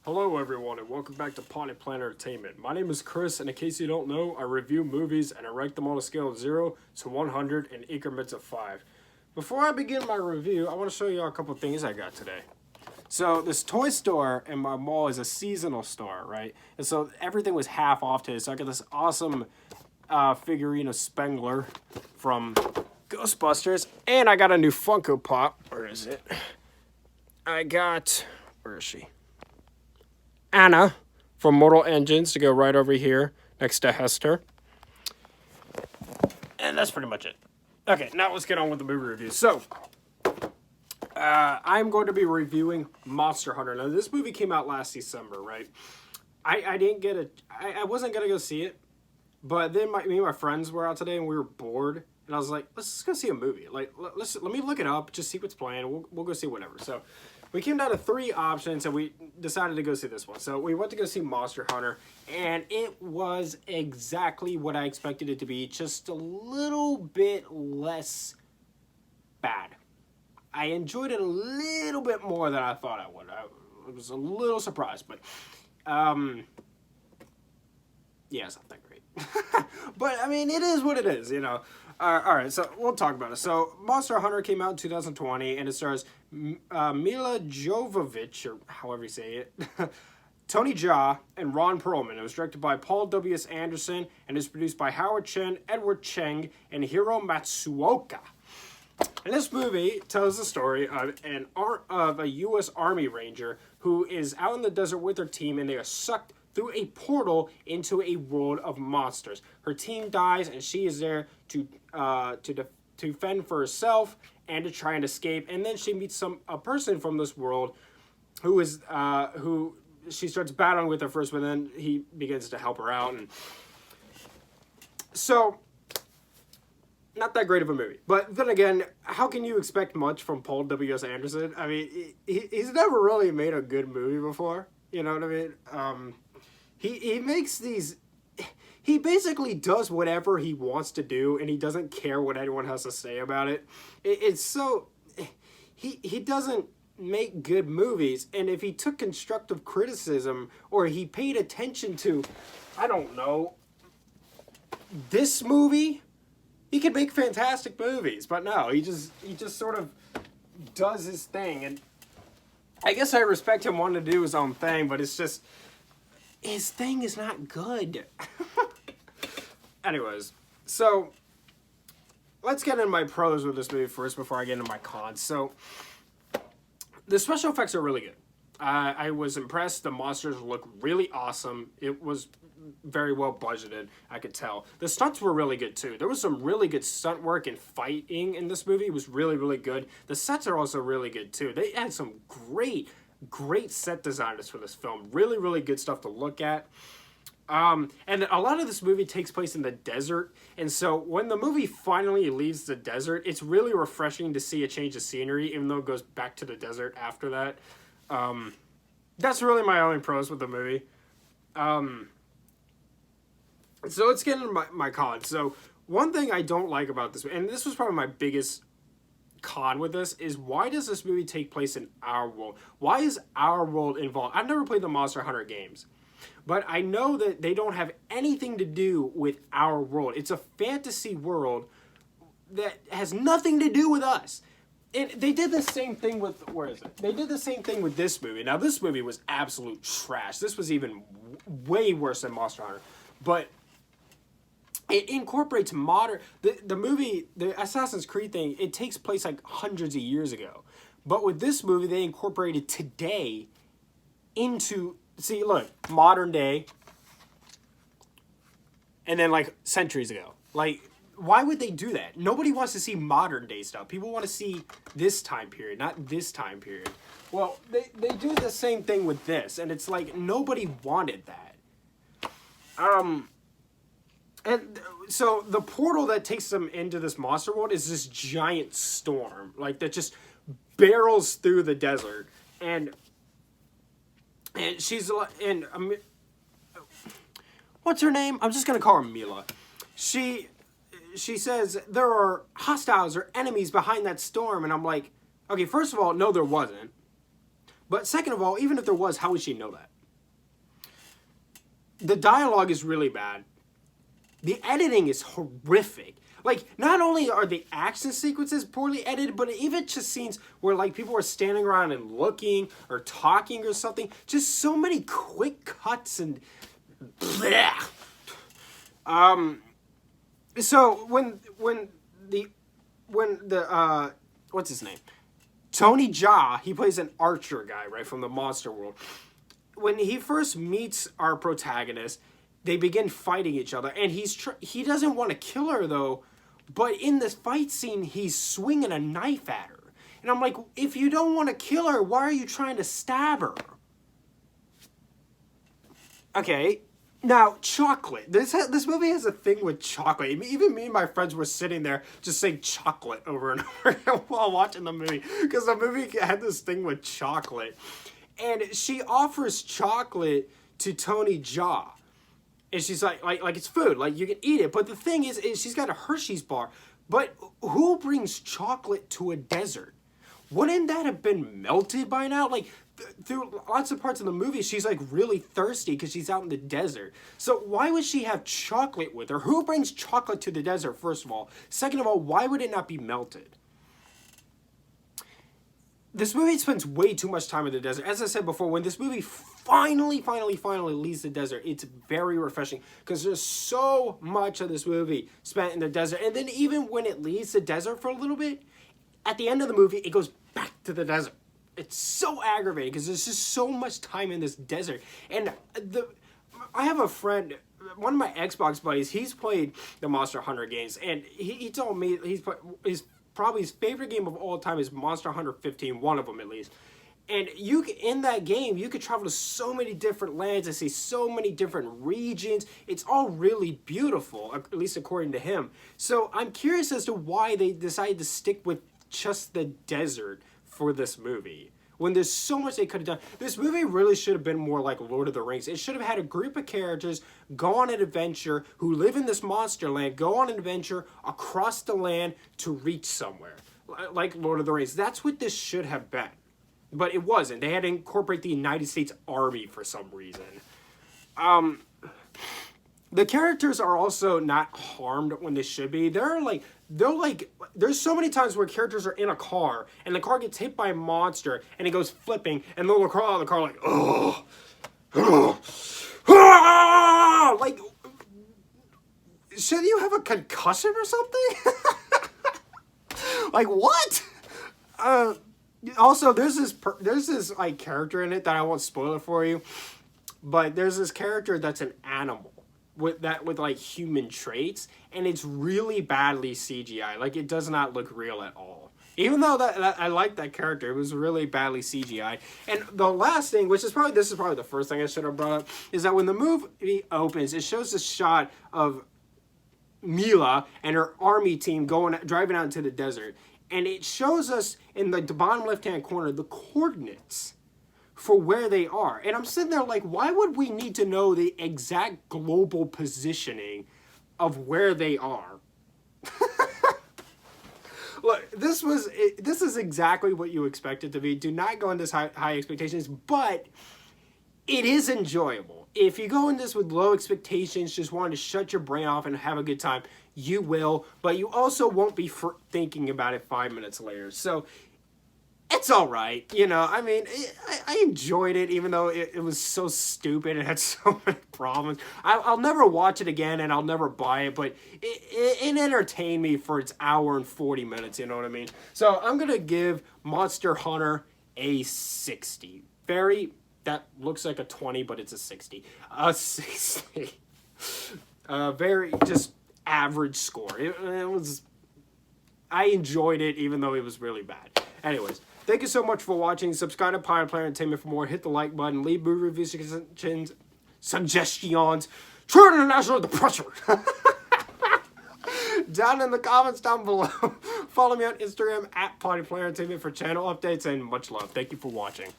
Hello, everyone, and welcome back to Potty Plan Entertainment. My name is Chris, and in case you don't know, I review movies and I rank them on a scale of 0 to 100 in increments of 5. Before I begin my review, I want to show you a couple things I got today. So, this toy store in my mall is a seasonal store, right? And so everything was half off today. So, I got this awesome figurine of Spengler from Ghostbusters, and I got a new Funko Pop. Where is it? Where is she? Anna from Mortal Engines to go right over here next to Hester. And that's pretty much it. Okay, now let's get on with the movie review. So, I'm going to be reviewing Monster Hunter. Now, this movie came out last December, right? I wasn't going to go see it, but then me and my friends were out today and we were bored. And I was like, let's just go see a movie. Like, let me look it up, just see what's playing. We'll go see whatever. So, we came down to 3 options, and we decided to go see this one. So we went to go see Monster Hunter, and it was exactly what I expected it to be, just a little bit less bad. I enjoyed it a little bit more than I thought I would. I was a little surprised, but yeah, it's not that great. But, I mean, it is what it is, you know. All right, so we'll talk about it. So, Monster Hunter came out in 2020, and it stars Mila Jovovich, or however you say it, Tony Jaa, and Ron Perlman. It was directed by Paul W.S. Anderson, and is produced by Howard Chen, Edward Cheng, and Hiro Matsuoka. And this movie tells the story of a U.S. Army Ranger who is out in the desert with her team, and they are sucked through a portal into a world of monsters. Her team dies, and she is there to fend for herself and to try and escape. And then she meets a person from this world who she starts battling with her first, but then he begins to help her out. And so, not that great of a movie. But then again, how can you expect much from Paul W.S. Anderson? I mean, he's never really made a good movie before. You know what I mean? He makes these... He basically does whatever he wants to do, and he doesn't care what anyone has to say about it. It's so... He doesn't make good movies, and if he took constructive criticism, or he paid attention to, I don't know, this movie, he could make fantastic movies. But no, he just sort of does his thing, and I guess I respect him wanting to do his own thing, but it's just... his thing is not good. Anyways, so let's get into my pros with this movie first before I get into my cons. So the special effects are really good. I was impressed. The monsters look really awesome. It was very well budgeted, I could tell. The stunts were really good too. There was some really good stunt work and fighting in this movie. It was really, really good. The sets are also really good too. They had some great set designers for this film. Really, really good stuff to look at. And a lot of this movie takes place in the desert, and so when the movie finally leaves the desert, it's really refreshing to see a change of scenery, even though it goes back to the desert after that. That's really my only pros with the movie. So let's get into my cons. So one thing I don't like about this, and this was probably my biggest con with this, is why does this movie take place in our world? Why is our world involved? I've never played the Monster Hunter games, but I know that they don't have anything to do with our world. It's a fantasy world that has nothing to do with us. And they did the same thing with, where is it? They did the same thing with this movie. Now, this movie was absolute trash. This was even way worse than Monster Hunter. But it incorporates modern... The movie, the Assassin's Creed thing, it takes place like hundreds of years ago. But with this movie, they incorporated today into... See, look, modern day, and then, like, centuries ago. Like, why would they do that? Nobody wants to see modern day stuff. People want to see this time period, not this time period. Well, they do the same thing with this, and it's like, nobody wanted that. And so the portal that takes them into this monster world is this giant storm, like, that just barrels through the desert. And she's, and what's her name? I'm just going to call her Mila. She says there are hostiles or enemies behind that storm. And I'm like, okay, first of all, no, there wasn't. But second of all, even if there was, how would she know that? the dialogue is really bad. The editing is horrific. Like, not only are the action sequences poorly edited, but even just scenes where, like, people are standing around and looking or talking or something. Just so many quick cuts and... bleh. So, when the what's his name? Tony Jaa, he plays an archer guy, right, from the Monster World. When he first meets our protagonist, they begin fighting each other, and he doesn't want to kill her, though, but in this fight scene, he's swinging a knife at her. And I'm like, if you don't want to kill her, why are you trying to stab her? Okay, now, chocolate. This movie has a thing with chocolate. Even me and my friends were sitting there just saying chocolate over and over again while watching the movie. Because the movie had this thing with chocolate. And she offers chocolate to Tony Jaa. And she's like it's food. Like, you can eat it. But the thing is she's got a Hershey's bar. But who brings chocolate to a desert? Wouldn't that have been melted by now? Like, through lots of parts of the movie, she's, like, really thirsty because she's out in the desert. So why would she have chocolate with her? Who brings chocolate to the desert, first of all? Second of all, why would it not be melted? This movie spends way too much time in the desert. As I said before, when this movie finally leaves the desert, it's very refreshing because there's so much of this movie spent in the desert. And then even when it leaves the desert for a little bit, at the end of the movie, it goes back to the desert. It's so aggravating because there's just so much time in this desert. And I have a friend, one of my Xbox buddies, he's played the Monster Hunter games, and he told me probably his favorite game of all time is Monster Hunter 15, one of them at least. And in that game, you could travel to so many different lands and see so many different regions. It's all really beautiful, at least according to him. So I'm curious as to why they decided to stick with just the desert for this movie, when there's so much they could have done. This movie really should have been more like Lord of the Rings. It should have had a group of characters go on an adventure, who live in this monster land, go on an adventure across the land to reach somewhere, like Lord of the Rings. That's what this should have been. But it wasn't. They had to incorporate the United States Army for some reason. The characters are also not harmed when they should be. There's so many times where characters are in a car and the car gets hit by a monster and it goes flipping and they'll crawl out of the car like, oh, like, should you have a concussion or something? Like, what? Also, there's this like character in it that I won't spoil it for you, but there's this character that's an animal with like human traits, and it's really badly CGI. Like, it does not look real at all. Even though that I like that character, it was really badly CGI. And the last thing, this is probably the first thing I should have brought up, is that when the movie opens, it shows a shot of Milla and her army team driving out into the desert, and it shows us in the bottom left-hand corner the coordinates for where they are. And I'm sitting there like, why would we need to know the exact global positioning of where they are? Look, this is exactly what you expect it to be. Do not go into high expectations, but it is enjoyable. If you go in this with low expectations, just wanting to shut your brain off and have a good time, you will, but you also won't be thinking about it 5 minutes later. So it's all right, you know. I mean, I enjoyed it, even though it was so stupid and had so many problems. I'll never watch it again, and I'll never buy it, but it entertained me for its hour and 40 minutes, you know what I mean? So I'm going to give Monster Hunter a 60. That looks like a 20, but it's a 60. A 60. Very just average score. I enjoyed it, even though it was really bad. Anyways, thank you so much for watching. Subscribe to Pirate Player Entertainment for more. Hit the like button. Leave movie review suggestions. Turn international the pressure. Down in the comments down below. Follow me on Instagram at Pirate Player Entertainment for channel updates and much love. Thank you for watching.